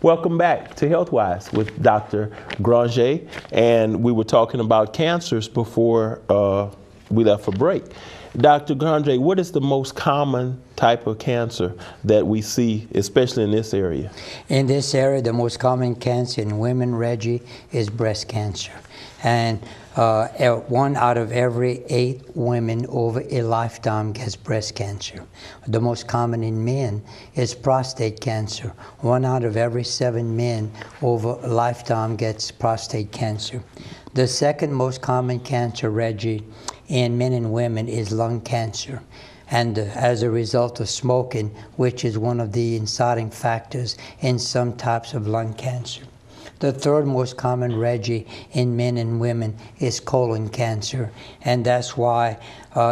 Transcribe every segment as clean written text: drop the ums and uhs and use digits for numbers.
Welcome back to HealthWise with Dr. Granger, and we were talking about cancers before we left for break. Dr. Granger, what is the most common type of cancer that we see, especially in this area? In this area, the most common cancer in women, Reggie, is breast cancer. And 1 out of every 8 women over a lifetime gets breast cancer. The most common in men is prostate cancer. 1 out of every 7 men over a lifetime gets prostate cancer. The second most common cancer, Reggie, in men and women is lung cancer. And as a result of smoking, which is one of the inciting factors in some types of lung cancer. The third most common, Reggie, in men and women is colon cancer. And that's why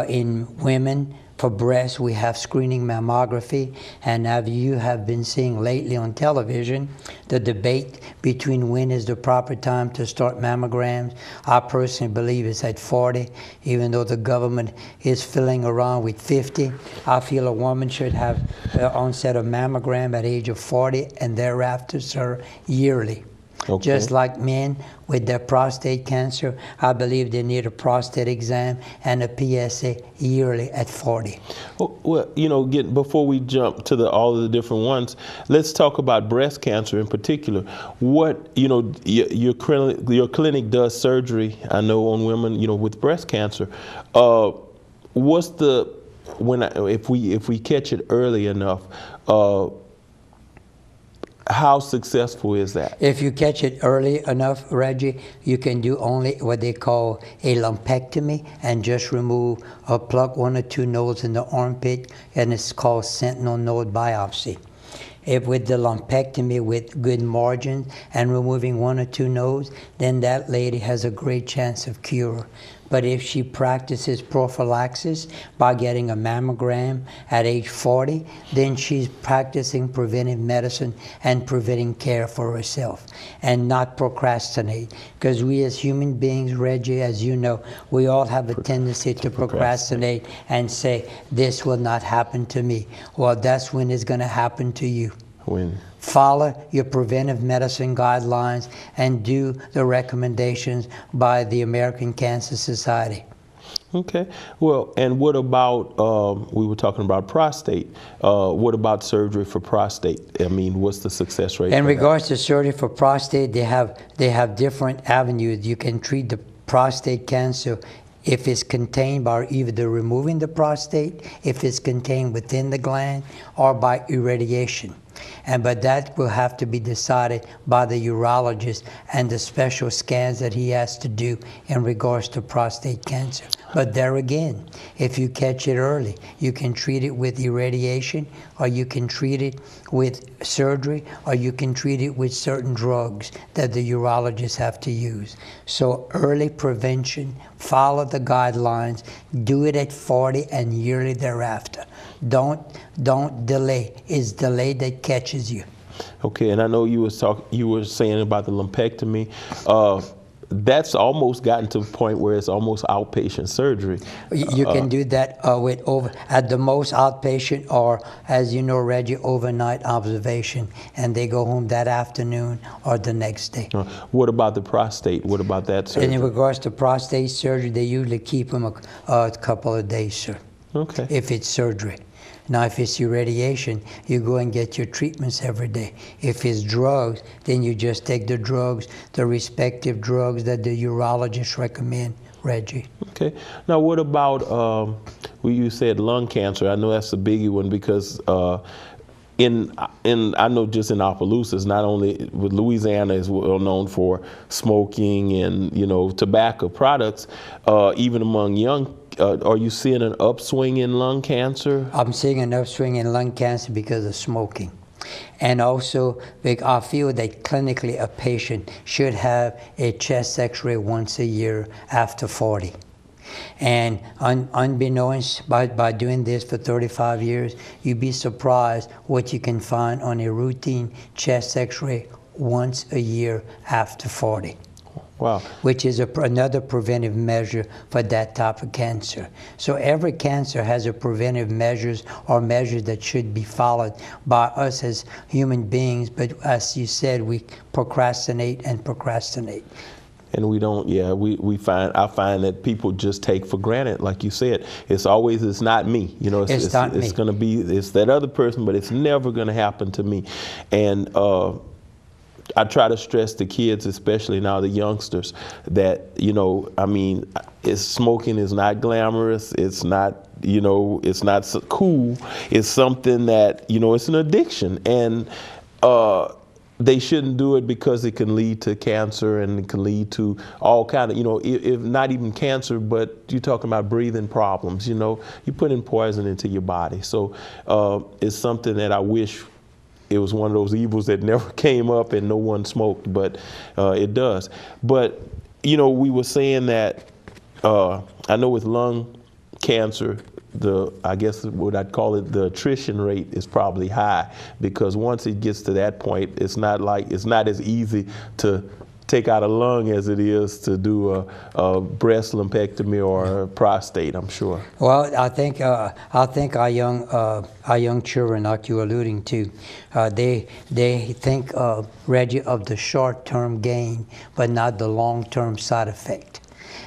in women, for breast, we have screening mammography. And as you have been seeing lately on television, the debate between when is the proper time to start mammograms. I personally believe it's at 40, even though the government is filling around with 50. I feel a woman should have the onset of mammogram at age of 40 and thereafter, sir, yearly. Okay. Just like men with their prostate cancer, I believe they need a prostate exam and a PSA yearly at 40. Well, you know, before we jump to all of the different ones, let's talk about breast cancer in particular. What, you know, your clinic does surgery, I know, on women, you know, with breast cancer. What's the, if we catch it early enough, how successful is that? If you catch it early enough, Reggie, you can do only what they call a lumpectomy and just remove or pluck 1 or 2 nodes in the armpit, and it's called sentinel node biopsy. If with the lumpectomy with good margins and removing 1 or 2 nodes, then that lady has a great chance of cure. But if she practices prophylaxis by getting a mammogram at age 40, then she's practicing preventive medicine and preventing care for herself and not procrastinate. Because we as human beings, Reggie, as you know, we all have a tendency to procrastinate and say, this will not happen to me. Well, that's when it's going to happen to you. When? Follow your preventive medicine guidelines and do the recommendations by the American Cancer Society. Okay. Well, and what about, we were talking about prostate. What about surgery for prostate? I mean, what's the success rate? In regards to surgery for prostate, they have different avenues. You can treat the prostate cancer if it's contained by either removing the prostate, if it's contained within the gland, or by irradiation. But that will have to be decided by the urologist and the special scans that he has to do in regards to prostate cancer. But there again, if you catch it early, you can treat it with irradiation, or you can treat it with surgery, or you can treat it with certain drugs that the urologists have to use. So early prevention, follow the guidelines, do it at 40 and yearly thereafter. Don't delay. It's delay that catches you. Okay, and I know you were saying about the lumpectomy. That's almost gotten to the point where it's almost outpatient surgery. You can do that at the most outpatient, or, as you know, Reggie, overnight observation, and they go home that afternoon or the next day. What about the prostate? What about that surgery? In regards to prostate surgery, they usually keep them a couple of days, sir. Okay. If it's surgery. Now, if it's irradiation, you go and get your treatments every day. If it's drugs, then you just take the drugs, the respective drugs that the urologist recommend, Reggie. Okay. Now, what about, you said lung cancer. I know that's a biggie one because I know just in Opelousas, not only with Louisiana is well known for smoking and, you know, tobacco products, even among young. Are you seeing an upswing in lung cancer? I'm seeing an upswing in lung cancer because of smoking. And also, I feel that clinically a patient should have a chest x-ray once a year after 40. And unbeknownst, by doing this for 35 years, you'd be surprised what you can find on a routine chest x-ray once a year after 40. Wow. Which is another preventive measure for that type of cancer. So every cancer has a preventive measures or measures that should be followed by us as human beings, but as you said, we procrastinate and procrastinate. And we don't, I find that people just take for granted, like you said. It's always, it's not me. You know, it's not me. It's going to be, it's that other person, but it's never going to happen to me. And I try to stress the kids, especially now the youngsters, that, you know, I mean, smoking is not glamorous. It's not, you know, it's not so cool. It's something that, you know, it's an addiction. And they shouldn't do it because it can lead to cancer and it can lead to all kind of, you know, if not even cancer, but you're talking about breathing problems, you know, you're putting poison into your body. So it's something that I wish it was one of those evils that never came up and no one smoked, but it does. But, you know, we were saying that, I know with lung cancer, I guess what I'd call it, the attrition rate is probably high, because once it gets to that point, it's not as easy to take out a lung as it is to do a breast lumpectomy or a prostate, I'm sure. Well, I think our young children, like you're alluding to, they think, Reggie, of the short-term gain, but not the long-term side effect.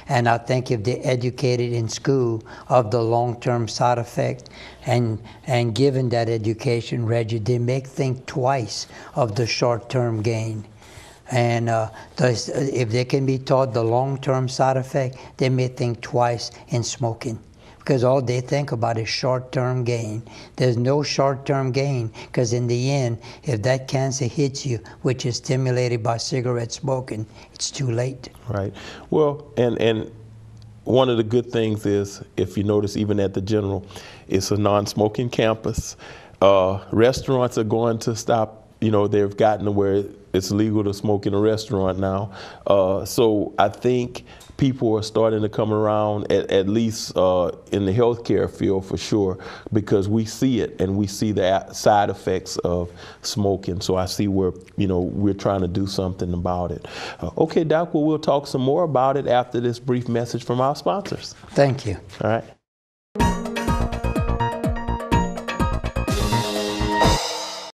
And I think if they're educated in school of the long-term side effect and given that education, Reggie, they may think twice of the short-term gain. And if they can be taught the long-term side effect, they may think twice in smoking. Because all they think about is short-term gain. There's no short-term gain, because in the end, if that cancer hits you, which is stimulated by cigarette smoking, it's too late. Right. Well, and one of the good things is, if you notice, even at the General, it's a non-smoking campus. Restaurants are going to stop, you know, they've gotten to where it's legal to smoke in a restaurant now. So I think people are starting to come around, at least in the healthcare field for sure, because we see it and we see the side effects of smoking. So I see where, you know, we're trying to do something about it. Okay, Doc, well, we'll talk some more about it after this brief message from our sponsors. Thank you. All right.